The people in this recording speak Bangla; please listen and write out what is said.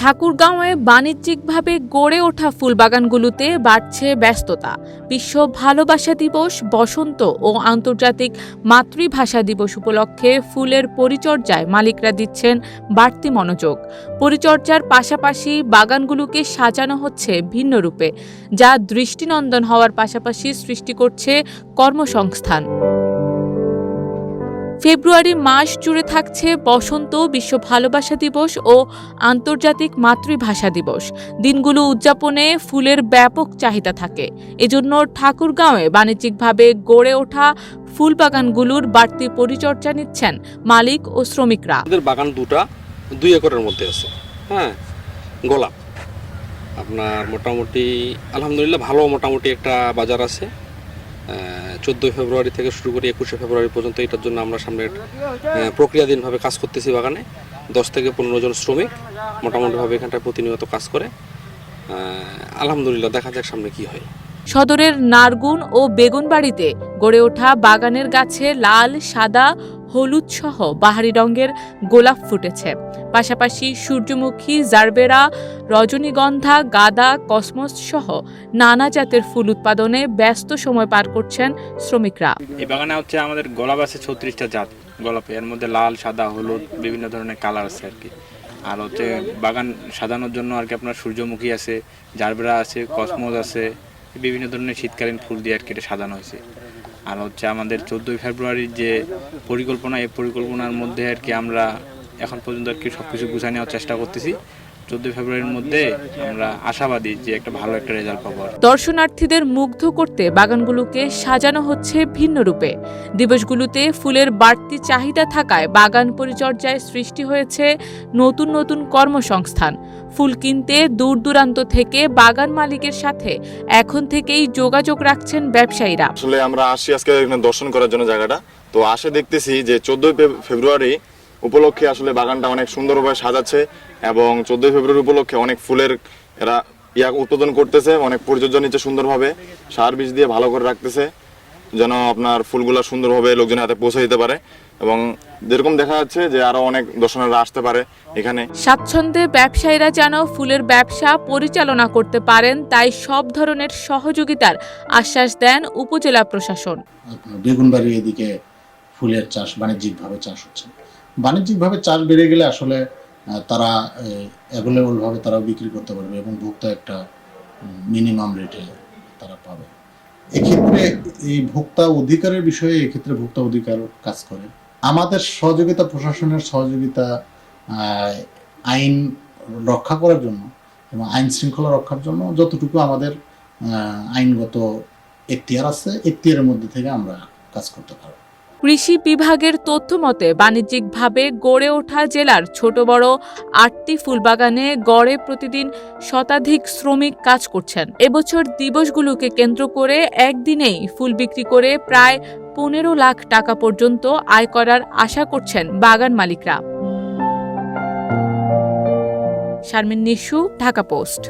ঠাকুরগাঁওয়ে বাণিজ্যিকভাবে গড়ে ওঠা ফুলবাগানগুলোতে বাড়ছে ব্যস্ততা। বিশ্ব ভালোবাসা দিবস, বসন্ত ও আন্তর্জাতিক মাতৃভাষা দিবস উপলক্ষে ফুলের পরিচর্যায় মালিকরা দিচ্ছেন বাড়তি মনোযোগ। পরিচর্যার পাশাপাশি বাগানগুলোকে সাজানো হচ্ছে ভিন্ন রূপে, যা দৃষ্টিনন্দন হওয়ার পাশাপাশি সৃষ্টি করছে কর্মসংস্থান। ফেব্রুয়ারি মাস জুড়ে থাকছে বসন্ত, বিশ্ব ভালোবাসা দিবস ও আন্তর্জাতিক মাতৃভাষা দিবস। দিনগুলো উদযাপনে ফুলের ব্যাপক চাহিদা থাকে। এজন্য ঠাকুরগাঁওয়ে বাণিজ্যিকভাবে গড়ে ওঠা ফুলবাগানগুলোর বাড়তি পরিচর্যা নিচ্ছেন মালিক ও শ্রমিকরা। আমাদের বাগান 2 একরের মধ্যে আছে। গোলাপ আপনার মোটামুটি আলহামদুলিল্লাহ ভালো, মোটামুটি একটা বাজার আছে। 14 ফেব্রুয়ারি থেকে শুরু করে 21 ফেব্রুয়ারি পর্যন্ত এটার জন্য আমরা সামনে প্রক্রিয়াধীনভাবে কাজ করতেছি। বাগানে 10 থেকে 15 জন শ্রমিক মোটামুটিভাবে এখানটায় প্রতিনিয়ত কাজ করে। আলহামদুলিল্লাহ, দেখা যাক সামনে কি হয়। সদরের নারগুন ও বেগুনবাড়িতে গড়ে ওঠা বাগানের গাছে লাল, সাদা, হলুদ সহ বাহারি রঙের গোলাপ ফুটেছে। পাশাপাশি সূর্যমুখী, জারবেরা, রজনীগন্ধা, গাঁদা, কসমস সহ নানা জাতের ফুল উৎপাদনে ব্যস্ত সময় পার করছেন শ্রমিকরা। এই বাগানে আমাদের গোলাপ আছে 36টা জাত গোলাপে, এর মধ্যে লাল, সাদা, হলুদ বিভিন্ন ধরনের কালার আছে আর কি। আর বাগান সাজানোর জন্য আপনার সূর্যমুখী আছে, জারবেরা আছে, কসমস আছে, বিভিন্ন ধরনের শীতকালীন ফুল দিয়ে এটা সাজানো হয়েছে। আর আমাদের 14 ফেব্রুয়ারির যে পরিকল্পনা, এই পরিকল্পনার মধ্যে আমরা এখন পর্যন্ত সবকিছু গুছিয়ে নেওয়ার চেষ্টা করতেছি। 14 ফেব্রুয়ারির মধ্যে আমরা আশাবাদী যে ভালো একটা রেজাল্ট পাবো। দর্শনার্থীদের মুগ্ধ করতে বাগানগুলোকে সাজানো হচ্ছে ভিন্ন রূপে। দিবসগুলোতে ফুলের বাড়তি চাহিদা থাকায় বাগান পরিচর্যায় সৃষ্টি হয়েছে নতুন নতুন কর্মসংস্থান। ফুল কিনতে দূর দূরান্ত থেকে বাগান মালিকের সাথে এখন থেকেই যোগাযোগ রাখছেন ব্যবসায়ীরা। আসলে আমরা আসি আজকে এখানে দর্শন করার জন্য জায়গাটা, তো আসে দেখতেছি যে 14 ফেব্রুয়ারি উপলক্ষে আসলে বাগানটা অনেক সুন্দরভাবে সাজাচ্ছে এবং 14 ফেব্রুয়ারি উপলক্ষে অনেক ফুলের এরা উৎপাদন করতেছে, অনেক পরিচর্যা নিচ্ছে সুন্দরভাবে, সার বীজ দিয়ে ভালো করে রাখতেছে যেন আপনার ফুলগুলা সুন্দরভাবে লোকজনের হাতে পৌঁছে দিতে পারে এবং যেরকম দেখা যাচ্ছে যে আরো অনেক দর্শনার্থীরা আসতে পারে এখানে। স্বাচ্ছন্দ্যে ব্যবসায়ীরা যেন ফুলের ব্যবসা পরিচালনা করতে পারেন, তাই সব ধরনের সহযোগিতার আশ্বাস দেন উপজেলা প্রশাসন। বেগুনবাড়ি এদিকে ফুলের চাষ বাণিজ্যিকভাবে চাষ হচ্ছে। বাণিজ্যিকভাবে চাষ বেড়ে গেলে আসলে তারা অ্যাভেলেবলভাবে তারা বিক্রি করতে পারবে এবং ভোক্তা একটা মিনিমাম রেটে তারা পাবে। এক্ষেত্রে এই ভোক্তা অধিকারের বিষয়ে এক্ষেত্রে ভোক্তা অধিকার কাজ করে। আমাদের সহযোগিতা, প্রশাসনের সহযোগিতা আইন রক্ষা করার জন্য এবং আইন শৃঙ্খলা রক্ষার জন্য যতটুকু আমাদের আইনগত এখতিয়ার আছে, এখতিয়ারের মধ্যে থেকে আমরা কাজ করতে পারব। কৃষি বিভাগের তথ্য মতে বাণিজ্যিকভাবে গড়ে ওঠা জেলার ছোট বড় 8টি ফুলবাগানে গড়ে প্রতিদিন শতাধিক শ্রমিক কাজ করছেন। এবছর দিবসগুলোকে কেন্দ্র করে একদিনেই ফুল বিক্রি করে প্রায় 15 লাখ টাকা পর্যন্ত আয় করার আশা করছেন বাগান মালিকরা। শারমিন নিশু, ঢাকা পোস্ট।